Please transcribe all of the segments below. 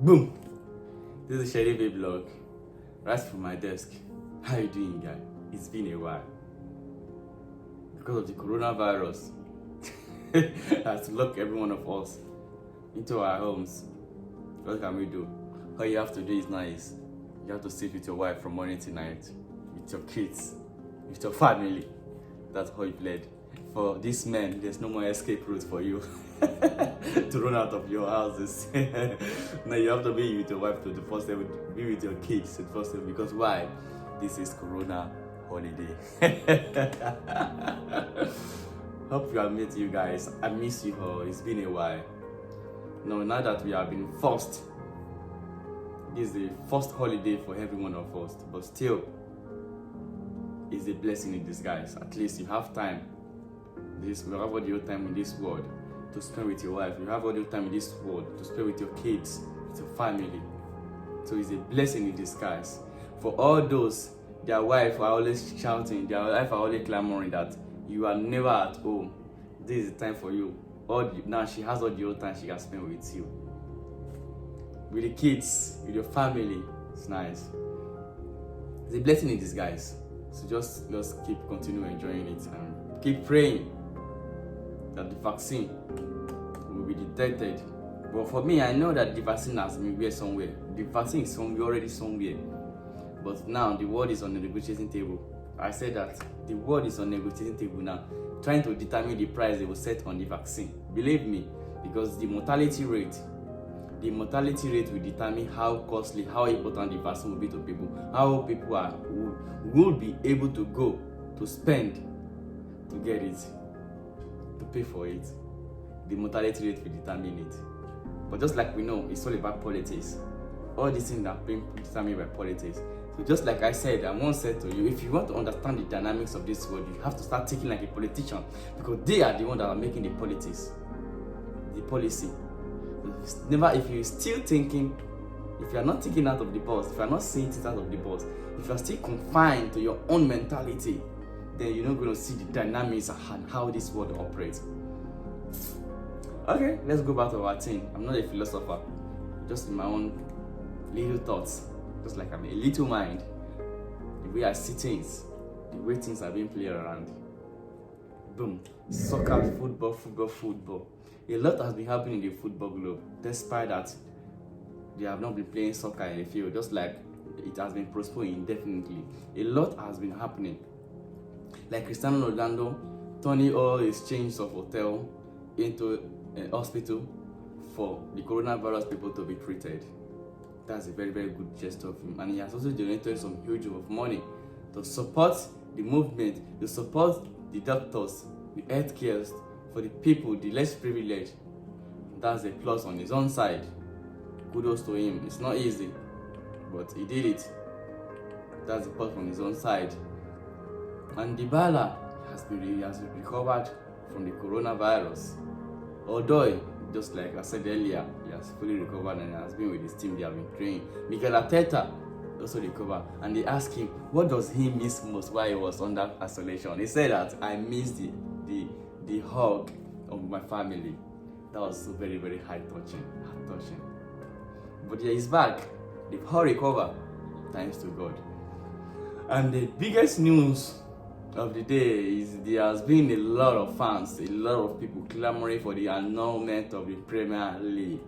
Boom! This is Sherry Bay Vlog, right from my desk. How you doing, guy? It's been a while. Because of the coronavirus, has locked every one of us into our homes. What can we do? All you have to do is nice. You have to sit with your wife from morning to night, with your kids, with your family. That's how you played. For these men, there's no more escape route for you to run out of your houses. Now you have to be with your wife 24/7, be with your kids 24/7. Because why? This is Corona holiday. Hope you have met you guys. I miss you all. It's been a while. Now that we have been forced, this is the first holiday for every one of us, but still, it's a blessing in disguise. At least you have time. You have all your time in this world to spend with your wife. You have all your time in this world to spend with your kids, with your family. So it's a blessing in disguise. For all those, their wife are always shouting, their wife are always clamoring that you are never at home. This is the time for you. Now she has all the old time she can spend with you. With the kids, with your family. It's nice. It's a blessing in disguise. So just keep continue enjoying it and keep praying that the vaccine will be detected. But for me, I know that the vaccine has been there somewhere. The vaccine is already somewhere. But now the world is on the negotiating table. I said that the world is on the negotiating table now, trying to determine the price they will set on the vaccine. Believe me, because the mortality rate will determine how costly, how important the vaccine will be to people, how people will be able to go to spend to get it, to pay for it. The mortality rate will determine it. But just like we know, it's all about politics. All these things are being determined by politics. So just like I said, I once said to you, if you want to understand the dynamics of this world, you have to start thinking like a politician, because they are the ones that are making the politics, the policy. If you're still thinking, if you are not thinking out of the box, if you are not seeing it out of the box, if you are still confined to your own mentality, then you're not going to see the dynamics and how this world operates. Okay, let's go back to our thing. I'm not a philosopher, just in my own little thoughts, just like I'm a little mind. The way I see things, the way things are being played around. Boom. Soccer, football. A lot has been happening in the football globe, despite that they have not been playing soccer in the field, just like it has been postponed indefinitely. A lot has been happening. Like Cristiano Ronaldo turning all his chains of hotel into an hospital for the coronavirus people to be treated. That's a very, very good gesture of him. And he has also donated some huge amount of money to support the movement, to support the doctors, the healthcare, for the people, the less privileged. That's a plus on his own side. Kudos to him. It's not easy, but he did it. That's a plus on his own side. And Dybala has recovered from the coronavirus. Although, just like I said earlier, he has fully recovered and has been with his team. They have been training. Mikel Arteta also recovered, and they asked him what does he miss most while he was under isolation. He said that I miss the hug of my family. That was so very, very heart touching. But yeah, he's back. They've all recovered, thanks to God. And the biggest news of the day is there has been a lot of fans, a lot of people clamoring for the annulment of the Premier League.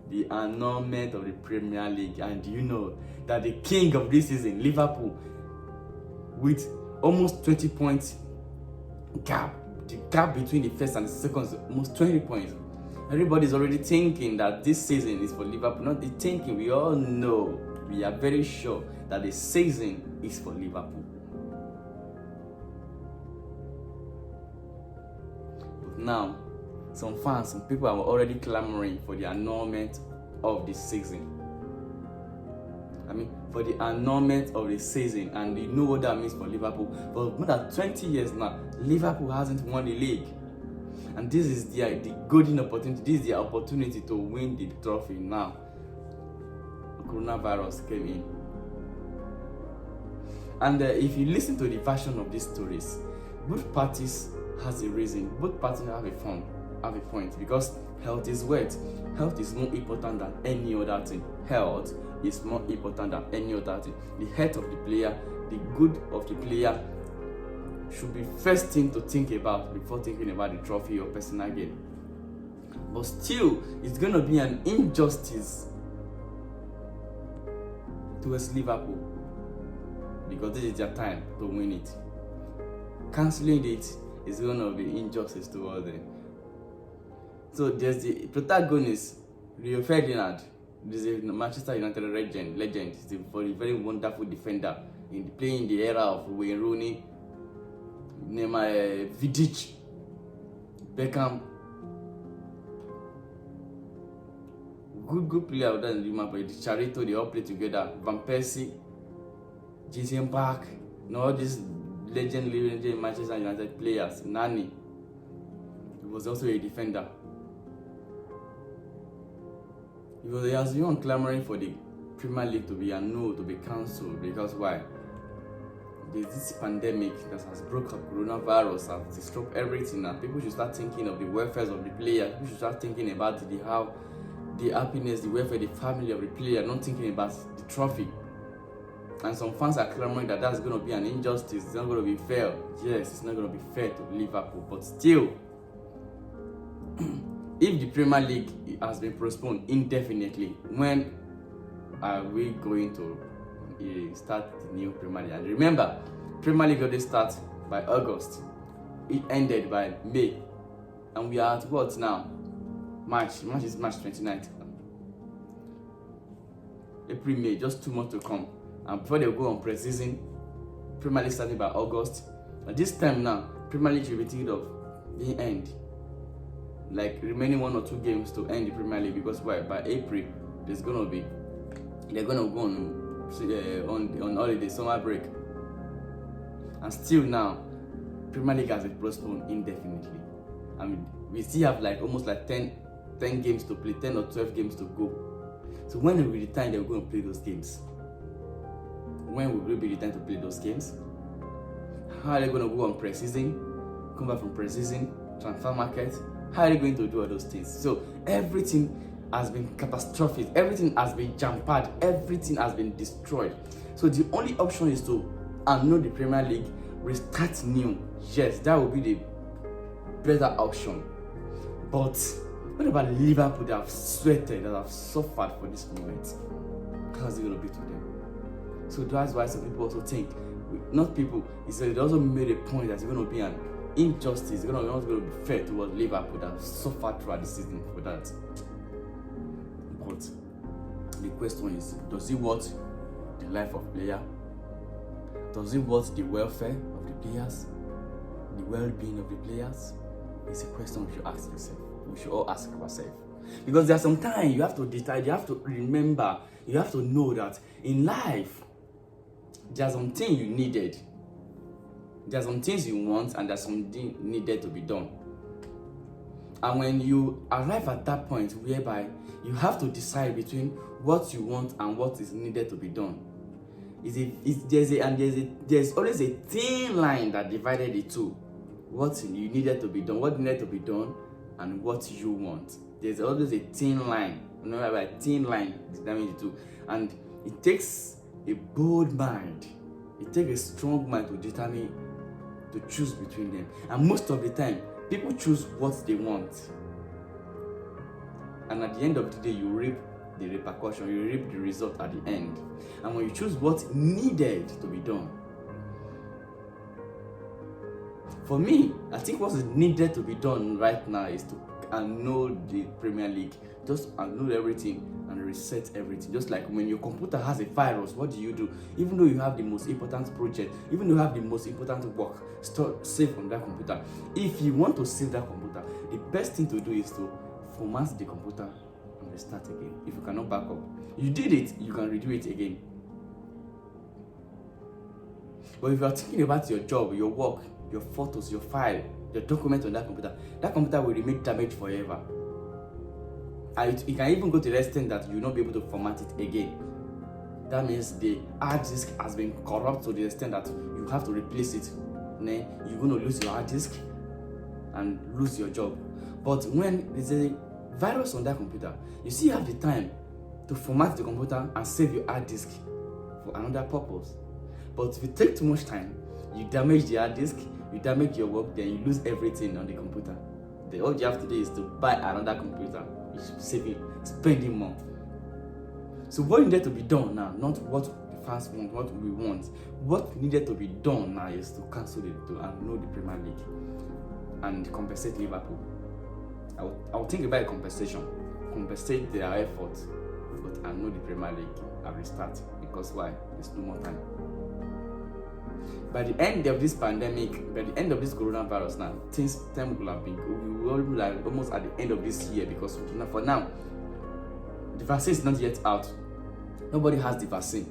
The annulment of the Premier League. And do you know that the king of this season, Liverpool, with almost 20 points gap, the gap between the first and the second is almost 20 points. Everybody's already thinking that this season is for Liverpool. Not the thinking, we all know, we are very sure that the season is for Liverpool. But now, some fans, some people are already clamoring for the annulment of the season. For the annulment of the season, and you know what that means for Liverpool. For more than 20 years now, Liverpool hasn't won the league, and this is the golden opportunity. This is the opportunity to win the trophy now. The coronavirus came in, and if you listen to the version of these stories, both parties has a reason. Both parties have a point, because health is wealth. Health is more important than any other thing. Health is more important than any other thing. The health of the player, the good of the player should be first thing to think about before thinking about the trophy or personal gain. But still, it's going to be an injustice towards Liverpool, because this is their time to win it. Cancelling it is going to be injustice towards them. So there's the protagonist, Rio Ferdinand. This is a Manchester United legend. He's a very wonderful defender playing in the era of Wayne Rooney, Neymar, Vidic, Beckham. Good player than Liverpool. The Charito, they all play together. Van Persie, Jason Park, and all these legendary Manchester United players. Nani, he was also a defender. He has been clamoring for the Premier League to be annulled, to be cancelled, because why? There's this pandemic that has broke up, coronavirus has disrupted everything, and people should start thinking of the welfare of the player. People should start thinking about the happiness, the welfare, the family of the player, not thinking about the trophy. And some fans are clamoring that that's going to be an injustice. It's not going to be fair. Yes, it's not going to be fair to Liverpool, but still, if the Premier League has been postponed indefinitely, when are we going to start the new Premier League? And remember, Premier League already starts by August. It ended by May. And we are at what now? March is March 29th. April, May, just 2 months to come. And before they go on pre-season, Premier League starting by August. At this time now, Premier League should be thinking of the end. Like remaining 1 or 2 games to end the Premier League, because why? By April, they're gonna go on holiday, summer break. And still now, Premier League has been postponed indefinitely. I mean, we still have like almost like 10 games to play, 10 or 12 games to go. So when will be the time they're going to play those games? When will be the time to play those games? How are they going to go on pre-season? Come back from pre-season, transfer market? How are they going to do all those things? So everything has been catastrophic. Everything has been jam-packed. Everything has been destroyed. So the only option is to annul the Premier League, restart new. Yes, that will be the better option. But what about Liverpool that have sweated, that have suffered for this moment? How's it going to be to them? So that's why some people also think, not people, they also made a point that it's going to be an injustice. It's not going to be fair towards Liverpool that have suffered throughout the season for that. But the question is, does it worth the life of player? Does it worth the welfare of the players? The well-being of the players? It's a question we should ask yourself. We should all ask ourselves. Because there's some time you have to decide, you have to remember, you have to know that in life, there's something you needed. There's some things you want, and there's something needed to be done. And when you arrive at that point whereby you have to decide between what you want and what is needed to be done, there's always a thin line that divided the two. What you needed to be done, what needed to be done, and what you want. There's always a thin line. Remember, by thin line determines the two. And it takes a bold mind, it takes a strong mind to determine, to choose between them. And most of the time, people choose what they want. And at the end of the day, you reap the repercussion, you reap the result at the end. And when you choose what needed to be done, for me, I think what is needed to be done right now is to annul the Premier League. Just annul everything and reset everything. Just like when your computer has a virus, what do? Even though you have the most important project, even though you have the most important work, save on that computer. If you want to save that computer, the best thing to do is to format the computer and restart again. If you cannot back up, you did it, you can redo it again. But if you are thinking about your job, your work, your photos, your file, your document on that computer will remain damaged forever. And it can even go to the extent that you will not be able to format it again. That means the hard disk has been corrupt to the extent that you have to replace it. Then you're going to lose your hard disk. and lose your job. But when there's a virus on that computer, you still have the time to format the computer and save your hard disk for another purpose. But if you take too much time, you damage the hard disk, you damage your work, then you lose everything on the computer. Then all you have to do is to buy another computer, which saving, spending more. So what needed to be done now, not what the fans want, what we want. What needed to be done now is to cancel it and know the Premier League and compensate Liverpool. I will think about a compensate their effort, but I know the Premier League and restart, because why? There's no more time. By the end of this pandemic, by the end of this coronavirus now, time will have been, we will be like almost at the end of this year, because for now, the vaccine is not yet out. Nobody has the vaccine,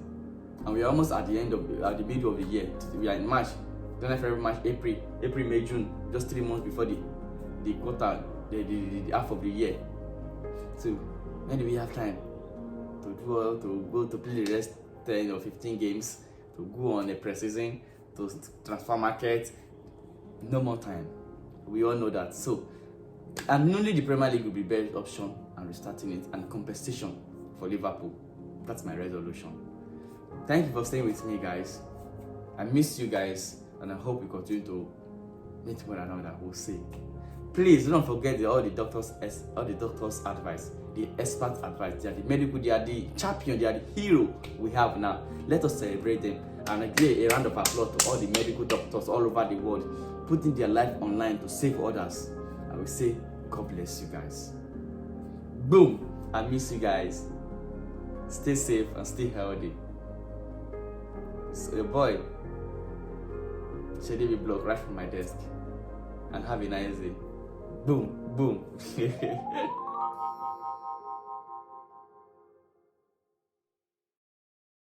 and we are almost at the end of at the middle of the year. We are in March, January, February, March, April, May, June, just 3 months before the quarter, the half of the year. So when do we have time to go to play the rest 10 or 15 games, to go on a pre-season, to transfer market? No more time. We all know that. So, and only the Premier League will be best option and restarting it, and compensation for Liverpool. That's my resolution. Thank you for staying with me, guys. I miss you guys, and I hope we continue to meet one another. We'll see. Please don't forget all the doctors' advice, the expert advice. They are the medical, they are the champion, they are the hero we have now. Let us celebrate them and give a round of applause to all the medical doctors all over the world, putting their life online to save others. I will say, God bless you guys. Boom! I miss you guys. Stay safe and stay healthy. So your boy, Shady Blog, right from my desk. And have a nice day. Boom, boom.